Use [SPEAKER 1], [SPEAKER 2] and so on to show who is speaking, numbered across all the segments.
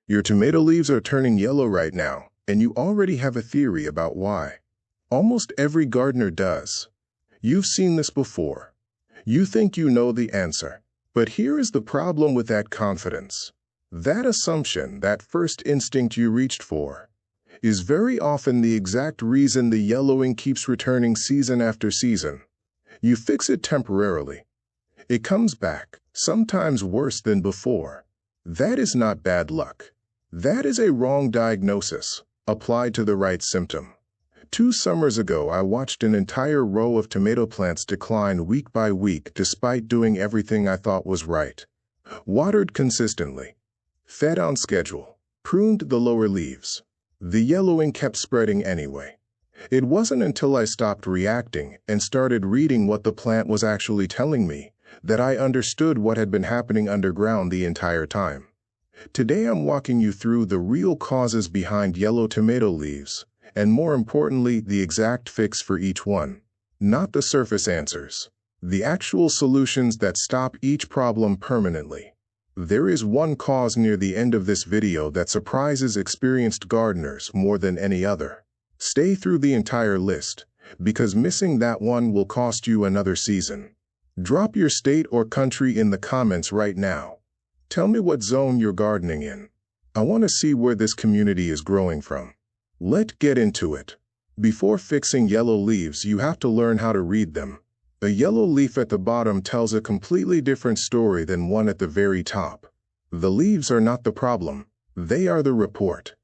[SPEAKER 1] Your tomato leaves are turning yellow right now, and you already have a theory about why. Almost every gardener does. You've seen this before. You think you know the answer. But here is the problem with that confidence. That assumption, that first instinct you reached for, is very often the exact reason the yellowing keeps returning season after season. You fix it temporarily. It comes back, sometimes worse than before. That is not bad luck. That is a wrong diagnosis, applied to the right symptom. 2 summers ago, I watched an entire row of tomato plants decline week by week despite doing everything I thought was right. Watered consistently, fed on schedule, pruned the lower leaves. The yellowing kept spreading anyway. It wasn't until I stopped reacting and started reading what the plant was actually telling me that I understood what had been happening underground the entire time. Today I'm walking you through the real causes behind yellow tomato leaves, and more importantly, the exact fix for each one. Not the surface answers. The actual solutions that stop each problem permanently. There is one cause near the end of this video that surprises experienced gardeners more than any other. Stay through the entire list, because missing that one will cost you another season. Drop your state or country in the comments right now. Tell me what zone you're gardening in. I want to see where this community is growing from. Let's get into it. Before fixing yellow leaves, you have to learn how to read them. A yellow leaf at the bottom tells a completely different story than one at the very top. The leaves are not the problem. They are the report.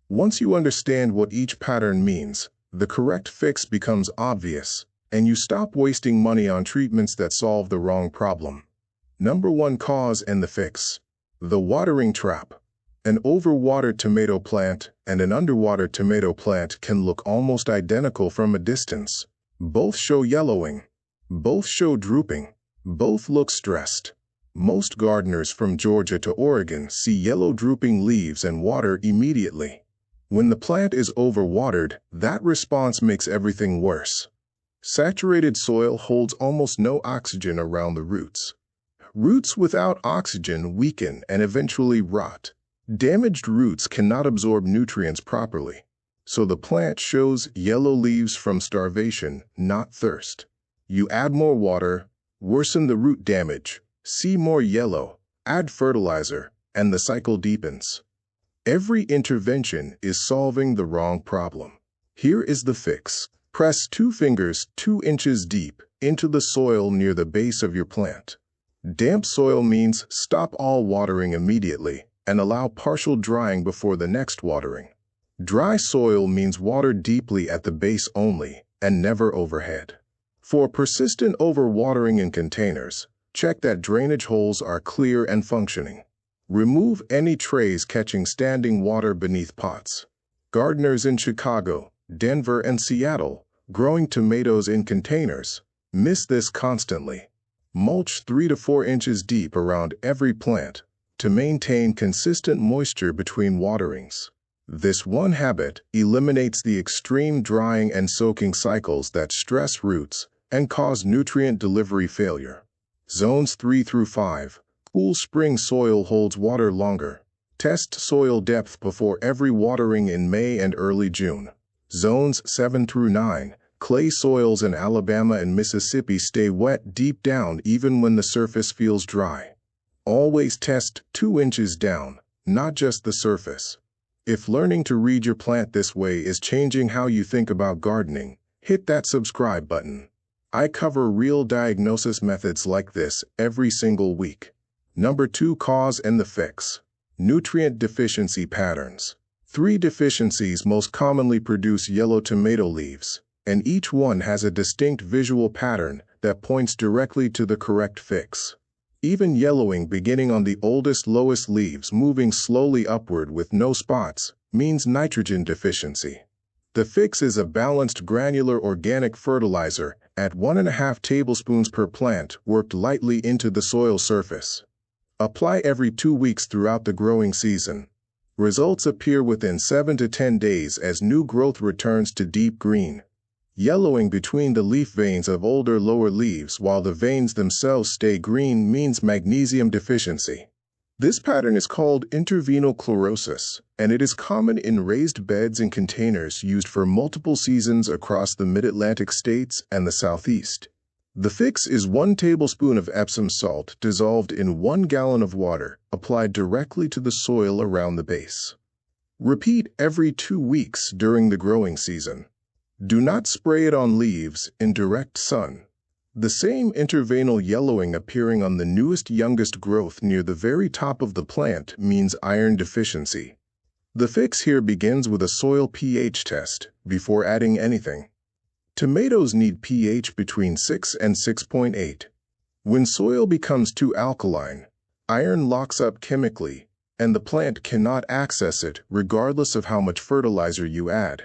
[SPEAKER 1] Once you understand what each pattern means, the correct fix becomes obvious, and you stop wasting money on treatments that solve the wrong problem. Number 1 cause and the fix. The watering trap. An overwatered tomato plant and an underwatered tomato plant can look almost identical from a distance. Both show yellowing. Both show drooping. Both look stressed. Most gardeners from Georgia to Oregon see yellow drooping leaves and water immediately. When the plant is overwatered, that response makes everything worse. Saturated soil holds almost no oxygen around the roots. Roots without oxygen weaken and eventually rot. Damaged roots cannot absorb nutrients properly, so the plant shows yellow leaves from starvation, not thirst. You add more water, worsen the root damage, see more yellow, add fertilizer, and the cycle deepens. Every intervention is solving the wrong problem. Here is the fix. Press 2 fingers 2 inches deep into the soil near the base of your plant. Damp soil means stop all watering immediately and allow partial drying before the next watering. Dry soil means water deeply at the base only and never overhead. For persistent overwatering in containers, check that drainage holes are clear and functioning. Remove any trays catching standing water beneath pots. Gardeners in Chicago, Denver, and Seattle, growing tomatoes in containers, miss this constantly. Mulch 3 to 4 inches deep around every plant to maintain consistent moisture between waterings. This one habit eliminates the extreme drying and soaking cycles that stress roots and cause nutrient delivery failure. Zones 3 through 5. Cool spring soil holds water longer. Test soil depth before every watering in May and early June. Zones 7 through 9. Clay soils in Alabama and Mississippi stay wet deep down even when the surface feels dry. Always test 2 inches down, not just the surface. If learning to read your plant this way is changing how you think about gardening, hit that subscribe button. I cover real diagnosis methods like this every single week. Number 2 cause and the fix. Nutrient deficiency patterns. 3 deficiencies most commonly produce yellow tomato leaves, and each one has a distinct visual pattern that points directly to the correct fix. Even yellowing beginning on the oldest, lowest leaves moving slowly upward with no spots means nitrogen deficiency. The fix is a balanced granular organic fertilizer at 1.5 tablespoons per plant worked lightly into the soil surface. Apply every 2 weeks throughout the growing season. Results appear within 7 to 10 days as new growth returns to deep green. Yellowing between the leaf veins of older lower leaves while the veins themselves stay green means magnesium deficiency. This pattern is called intervenal chlorosis, and it is common in raised beds and containers used for multiple seasons across the mid-Atlantic states and the Southeast. The fix is 1 tablespoon of Epsom salt dissolved in 1 gallon of water applied directly to the soil around the base. Repeat every 2 weeks during the growing season. Do not spray it on leaves in direct sun. The same intervenal yellowing appearing on the newest, youngest growth near the very top of the plant means iron deficiency. The fix here begins with a soil pH test before adding anything. Tomatoes need pH between 6 and 6.8. When soil becomes too alkaline, iron locks up chemically, and the plant cannot access it regardless of how much fertilizer you add.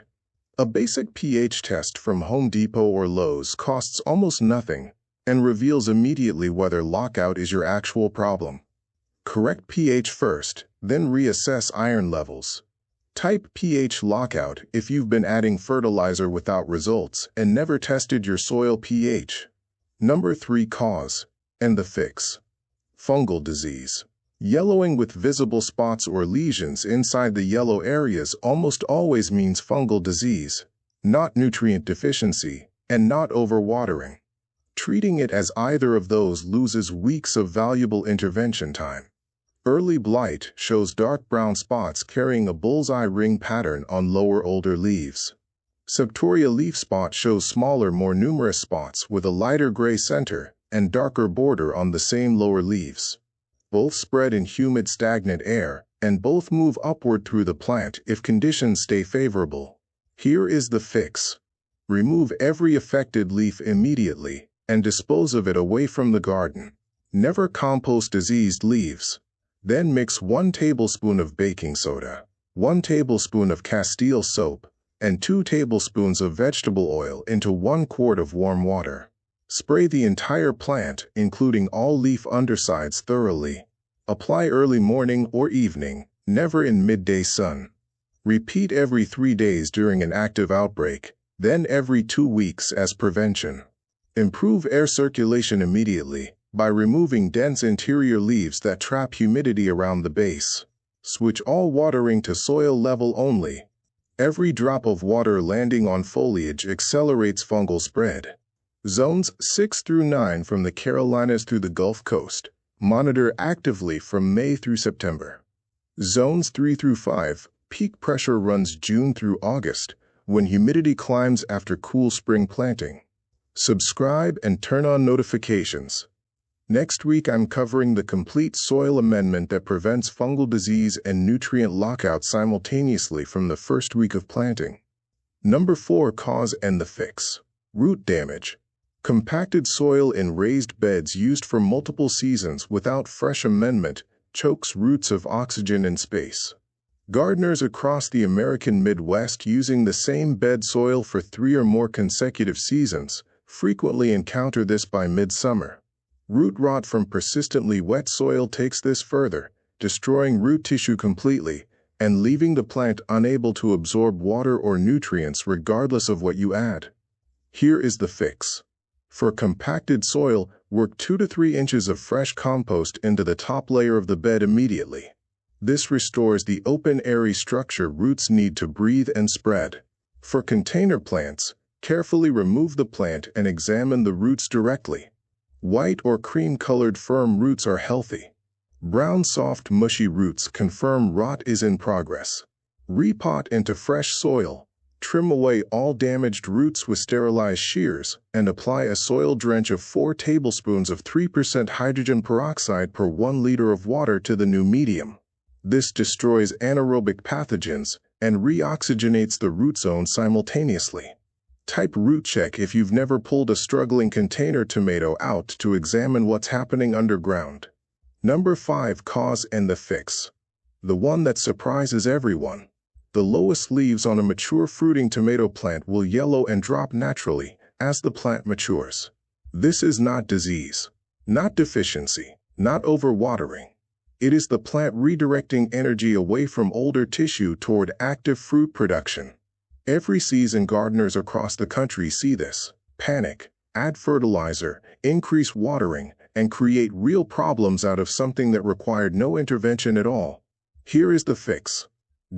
[SPEAKER 1] A basic pH test from Home Depot or Lowe's costs almost nothing and reveals immediately whether lockout is your actual problem. Correct pH first, then reassess iron levels. Type pH lockout if you've been adding fertilizer without results and never tested your soil pH. Number 3 cause and the fix. Fungal disease. Yellowing with visible spots or lesions inside the yellow areas almost always means fungal disease, not nutrient deficiency, and not overwatering. Treating it as either of those loses weeks of valuable intervention time. Early blight shows dark brown spots carrying a bullseye ring pattern on lower older leaves. Septoria leaf spot shows smaller, more numerous spots with a lighter gray center and darker border on the same lower leaves. Both spread in humid, stagnant air, and both move upward through the plant if conditions stay favorable. Here is the fix. Remove every affected leaf immediately and dispose of it away from the garden. Never compost diseased leaves. Then mix 1 tablespoon of baking soda, 1 tablespoon of Castile soap, and 2 tablespoons of vegetable oil into 1 quart of warm water. Spray the entire plant, including all leaf undersides, thoroughly. Apply early morning or evening, never in midday sun. Repeat every 3 days during an active outbreak, then every 2 weeks as prevention. Improve air circulation immediately by removing dense interior leaves that trap humidity around the base. Switch all watering to soil level only. Every drop of water landing on foliage accelerates fungal spread. Zones 6 through 9 from the Carolinas through the Gulf Coast. Monitor actively from May through September. Zones 3 through 5, peak pressure runs June through August, when humidity climbs after cool spring planting. Subscribe and turn on notifications. Next week I'm covering the complete soil amendment that prevents fungal disease and nutrient lockout simultaneously from the first week of planting. Number 4 cause and the fix. Root damage. Compacted soil in raised beds used for multiple seasons without fresh amendment chokes roots of oxygen and space. Gardeners across the American Midwest using the same bed soil for 3 or more consecutive seasons frequently encounter this by midsummer. Root rot from persistently wet soil takes this further, destroying root tissue completely and leaving the plant unable to absorb water or nutrients regardless of what you add. Here is the fix. For compacted soil, work 2 to 3 inches of fresh compost into the top layer of the bed immediately. This restores the open, airy structure roots need to breathe and spread. For container plants, carefully remove the plant and examine the roots directly. White or cream-colored firm roots are healthy. Brown, soft, mushy roots confirm rot is in progress. Repot into fresh soil. Trim away all damaged roots with sterilized shears and apply a soil drench of 4 tablespoons of 3% hydrogen peroxide per 1 liter of water to the new medium. This destroys anaerobic pathogens and reoxygenates the root zone simultaneously. Type root check if you've never pulled a struggling container tomato out to examine what's happening underground. Number 5 cause and the fix. The one that surprises everyone. The lowest leaves on a mature fruiting tomato plant will yellow and drop naturally as the plant matures. This is not disease, not deficiency, not overwatering. It is the plant redirecting energy away from older tissue toward active fruit production. Every season gardeners across the country see this, panic, add fertilizer, increase watering, and create real problems out of something that required no intervention at all. Here is the fix.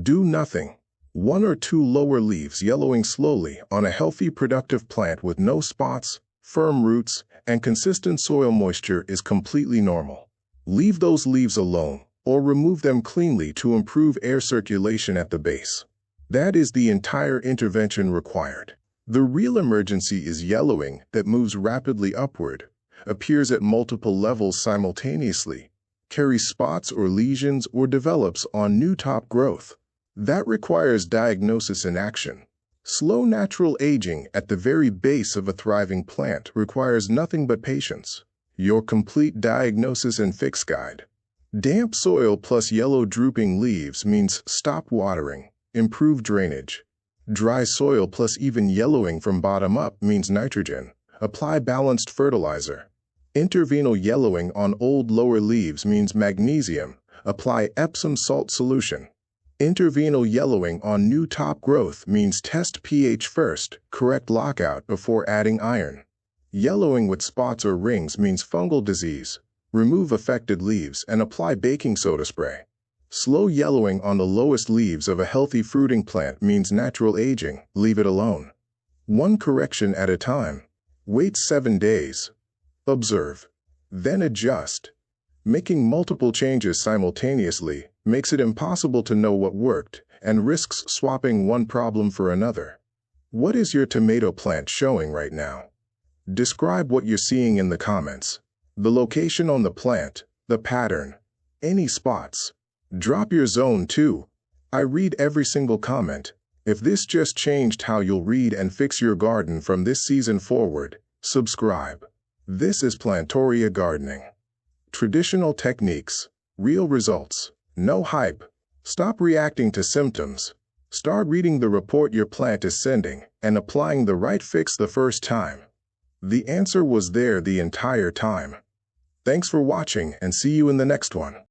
[SPEAKER 1] Do nothing. 1 or 2 lower leaves yellowing slowly on a healthy, productive plant with no spots, firm roots, and consistent soil moisture is completely normal. Leave those leaves alone, or remove them cleanly to improve air circulation at the base. That is the entire intervention required. The real emergency is yellowing that moves rapidly upward, appears at multiple levels simultaneously, carries spots or lesions, or develops on new top growth. That requires diagnosis and action. Slow natural aging at the very base of a thriving plant requires nothing but patience. Your complete diagnosis and fix guide. Damp soil plus yellow drooping leaves means stop watering, improve drainage. Dry soil plus even yellowing from bottom up means nitrogen. Apply balanced fertilizer. Intervenal yellowing on old lower leaves means magnesium. Apply Epsom salt solution. Intervenal yellowing on new top growth means test pH first, correct lockout before adding iron. Yellowing with spots or rings means fungal disease. Remove affected leaves and apply baking soda spray. Slow yellowing on the lowest leaves of a healthy fruiting plant means natural aging. Leave it alone. One correction at a time. Wait 7 days. Observe. Then adjust. Making multiple changes simultaneously makes it impossible to know what worked and risks swapping one problem for another. What is your tomato plant showing right now? Describe what you're seeing in the comments. The location on the plant, the pattern, any spots. Drop your zone too. I read every single comment. If this just changed how you'll read and fix your garden from this season forward, subscribe. This is Plantoria Gardening. Traditional techniques, real results, no hype. Stop reacting to symptoms. Start reading the report your plant is sending and applying the right fix the first time. The answer was there the entire time. Thanks for watching and see you in the next one.